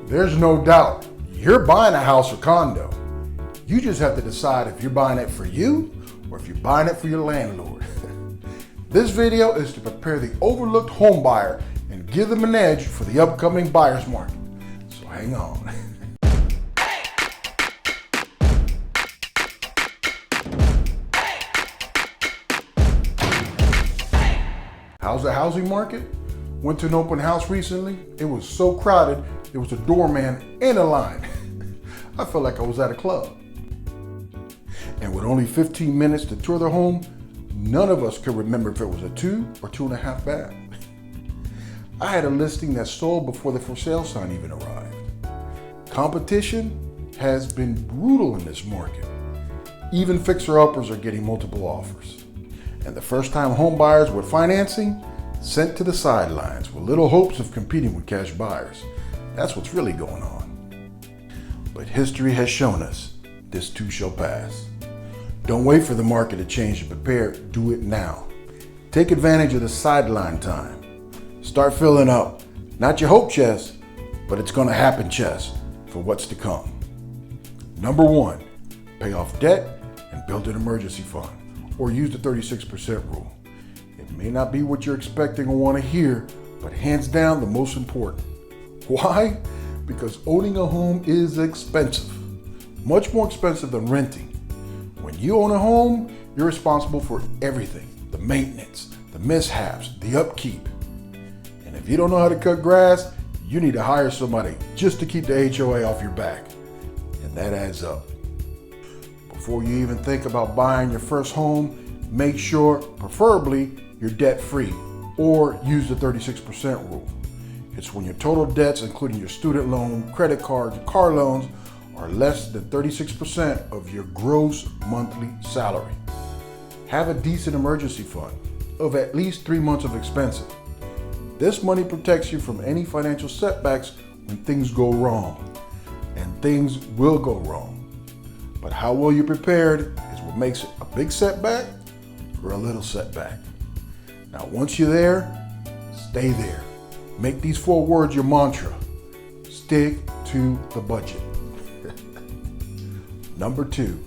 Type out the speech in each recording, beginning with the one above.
There's no doubt you're buying a house or condo. You just have to decide if you're buying it for you or if you're buying it for your landlord. This video is to prepare the overlooked home buyer and give them an edge for the upcoming buyer's market. So hang on. How's the housing market? Went to an open house recently. It was so crowded, there was a doorman in a line. I felt like I was at a club. And with only 15 minutes to tour the home, none of us could remember if it was a 2 or 2.5 bath. I had a listing that sold before the for sale sign even arrived. Competition has been brutal in this market. Even fixer-uppers are getting multiple offers. And the first-time home buyers with financing sent to the sidelines with little hopes of competing with cash buyers. That's what's really going on. But history has shown us this too shall pass. Don't wait for the market to change to prepare, do it now. Take advantage of the sideline time. Start filling up, not your hope chest, but it's gonna happen chest for what's to come. Number 1, pay off debt and build an emergency fund, or use the 36% rule. It may not be what you're expecting or wanna hear, but hands down the most important. Why? Because owning a home is expensive, much more expensive than renting. When you own a home, you're responsible for everything, the maintenance, the mishaps, the upkeep. And if you don't know how to cut grass, you need to hire somebody just to keep the HOA off your back. And that adds up. Before you even think about buying your first home, make sure, preferably, you're debt-free, or use the 36% rule. It's when your total debts, including your student loan, credit cards, and car loans, are less than 36% of your gross monthly salary. Have a decent emergency fund of at least 3 months of expenses. This money protects you from any financial setbacks when things go wrong, and things will go wrong. But how well you're prepared is what makes it a big setback or a little setback. Now, once you're there, stay there. Make these 4 words your mantra. Stick to the budget. Number 2,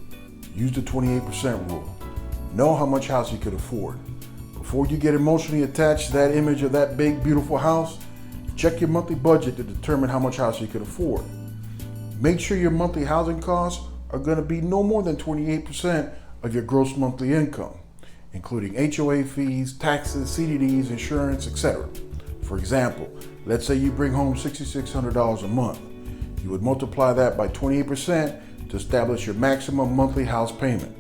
use the 28% rule. Know how much house you could afford. Before you get emotionally attached to that image of that big, beautiful house, check your monthly budget to determine how much house you could afford. Make sure your monthly housing costs are going to be no more than 28% of your gross monthly income, including HOA fees, taxes, CDDs, insurance, etc. For example, let's say you bring home $6,600 a month. You would multiply that by 28% to establish your maximum monthly house payment.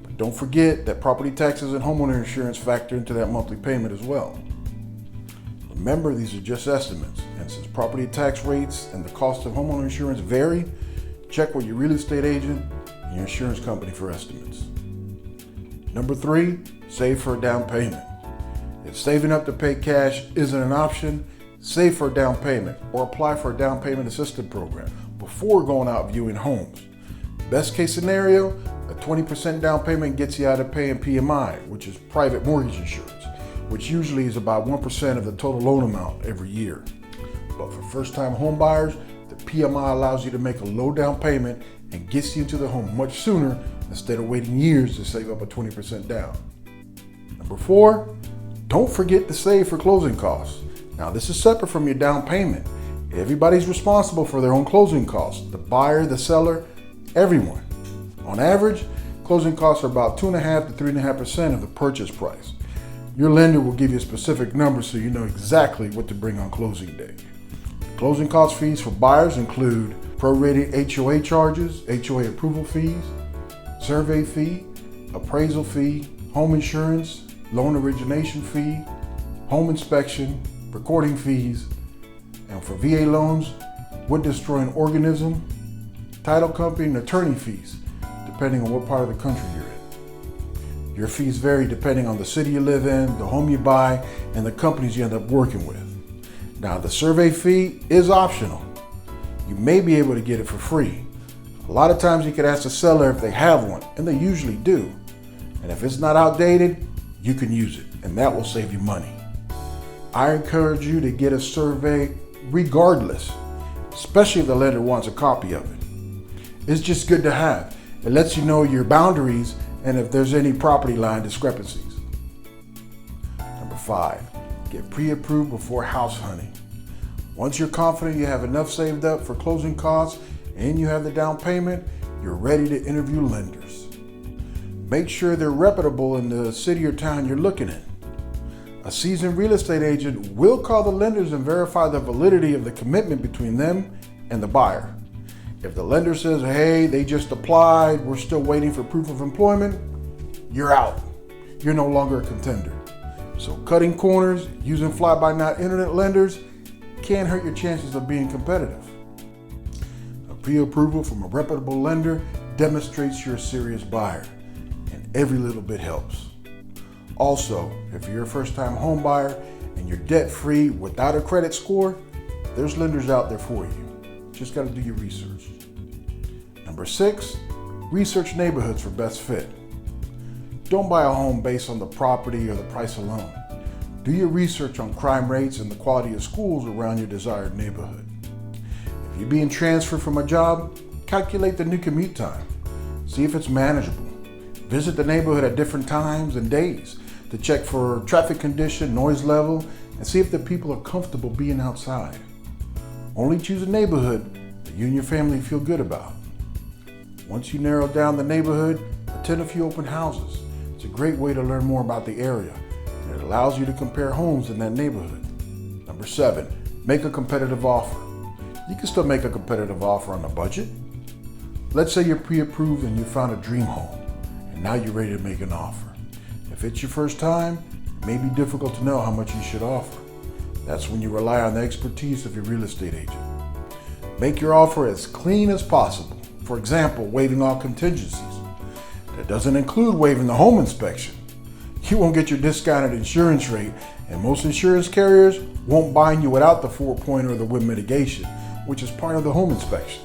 But don't forget that property taxes and homeowner insurance factor into that monthly payment as well. Remember, these are just estimates, and since property tax rates and the cost of homeowner insurance vary, check with your real estate agent and your insurance company for estimates. Number 3, save for a down payment. If saving up to pay cash isn't an option, save for a down payment or apply for a down payment assistance program before going out viewing homes. Best case scenario, a 20% down payment gets you out of paying PMI, which is private mortgage insurance, which usually is about 1% of the total loan amount every year. But for first-time home buyers, the PMI allows you to make a low down payment and gets you into the home much sooner instead of waiting years to save up a 20% down. Number 4, don't forget to save for closing costs. Now, this is separate from your down payment. Everybody's responsible for their own closing costs, the buyer, the seller, everyone. On average, closing costs are about 2.5 to 3.5% of the purchase price. Your lender will give you a specific number so you know exactly what to bring on closing day. Closing cost fees for buyers include prorated HOA charges, HOA approval fees, survey fee, appraisal fee, home insurance, loan origination fee, home inspection, recording fees, and for VA loans, wood-destroying organism, title company, and attorney fees, depending on what part of the country you're in. Your fees vary depending on the city you live in, the home you buy, and the companies you end up working with. Now, the survey fee is optional. You may be able to get it for free. A lot of times you could ask the seller if they have one, and they usually do. And if it's not outdated, you can use it, and that will save you money. I encourage you to get a survey regardless. especially if the lender wants a copy of it. It's just good to have. It lets you know your boundaries and if there's any property line discrepancies. Number 5, get pre-approved before house hunting. Once you're confident you have enough saved up for closing costs and you have the down payment, you're ready to interview lenders. Make sure they're reputable in the city or town you're looking at. A seasoned real estate agent will call the lenders and verify the validity of the commitment between them and the buyer. If the lender says, hey, they just applied, we're still waiting for proof of employment, you're out. You're no longer a contender. So cutting corners, using fly-by-night internet lenders can hurt your chances of being competitive. A pre-approval from a reputable lender demonstrates you're a serious buyer, and every little bit helps. Also, if you're a first-time home buyer and you're debt-free without a credit score, there's lenders out there for you. Just got to do your research. Number 6, research neighborhoods for best fit. Don't buy a home based on the property or the price alone. Do your research on crime rates and the quality of schools around your desired neighborhood. If you're being transferred from a job, calculate the new commute time. See if it's manageable. Visit the neighborhood at different times and days to check for traffic condition, noise level, and see if the people are comfortable being outside. Only choose a neighborhood that you and your family feel good about. Once you narrow down the neighborhood, attend a few open houses. It's a great way to learn more about the area, and it allows you to compare homes in that neighborhood. Number 7, make a competitive offer. You can still make a competitive offer on a budget. Let's say you're pre-approved and you found a dream home, and now you're ready to make an offer. If it's your first time, it may be difficult to know how much you should offer. That's when you rely on the expertise of your real estate agent. Make your offer as clean as possible. For example, waiving all contingencies. That doesn't include waiving the home inspection. You won't get your discounted insurance rate, and most insurance carriers won't bind you without the 4-pointer or the wind mitigation, which is part of the home inspection.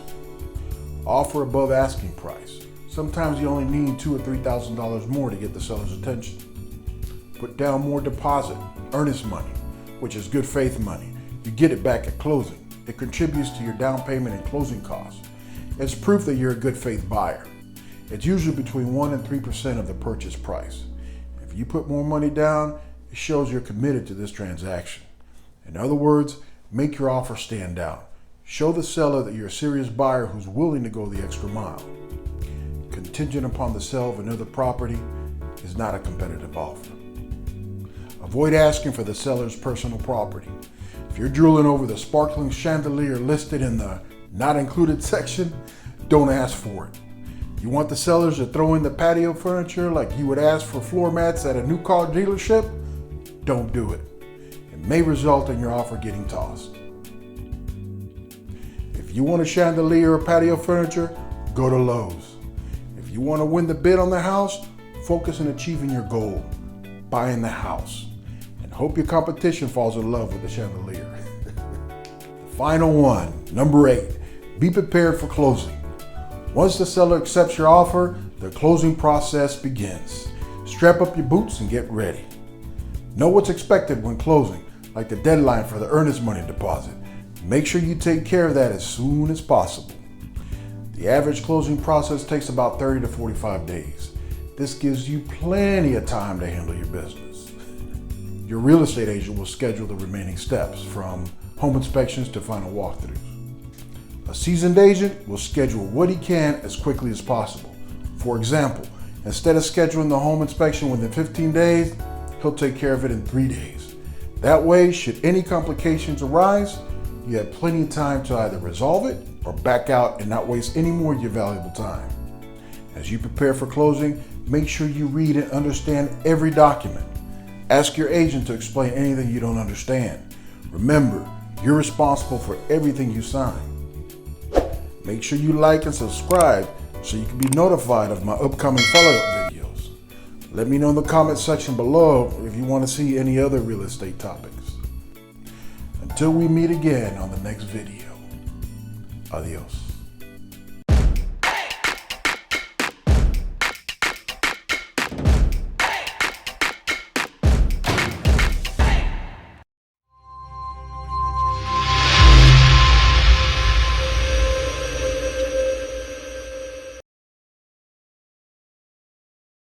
Offer above asking price. Sometimes you only need $2,000 or $3,000 more to get the seller's attention. Put down more deposit, earnest money, which is good faith money. You get it back at closing. It contributes to your down payment and closing costs. It's proof that you're a good faith buyer. It's usually between 1% and 3% of the purchase price. If you put more money down, it shows you're committed to this transaction. In other words, make your offer stand out. Show the seller that you're a serious buyer who's willing to go the extra mile. Contingent upon the sale of another property is not a competitive offer. Avoid asking for the seller's personal property. If you're drooling over the sparkling chandelier listed in the not included section, don't ask for it. You want the sellers to throw in the patio furniture like you would ask for floor mats at a new car dealership? Don't do it. It may result in your offer getting tossed. If you want a chandelier or patio furniture, go to Lowe's. If you want to win the bid on the house, focus on achieving your goal, buying the house, and hope your competition falls in love with the chandelier. The final one, number 8, be prepared for closing. Once the seller accepts your offer, the closing process begins. Strap up your boots and get ready. Know what's expected when closing, like the deadline for the earnest money deposit. Make sure you take care of that as soon as possible. The average closing process takes about 30 to 45 days. This gives you plenty of time to handle your business. Your real estate agent will schedule the remaining steps, from home inspections to final walkthroughs. A seasoned agent will schedule what he can as quickly as possible. For example, instead of scheduling the home inspection within 15 days, he'll take care of it in 3 days. That way, should any complications arise, you have plenty of time to either resolve it or back out and not waste any more of your valuable time. As you prepare for closing, make sure you read and understand every document. Ask your agent to explain anything you don't understand. Remember, you're responsible for everything you sign. Make sure you like and subscribe so you can be notified of my upcoming follow-up videos. Let me know in the comment section below if you want to see any other real estate topics. Until we meet again on the next video, adios.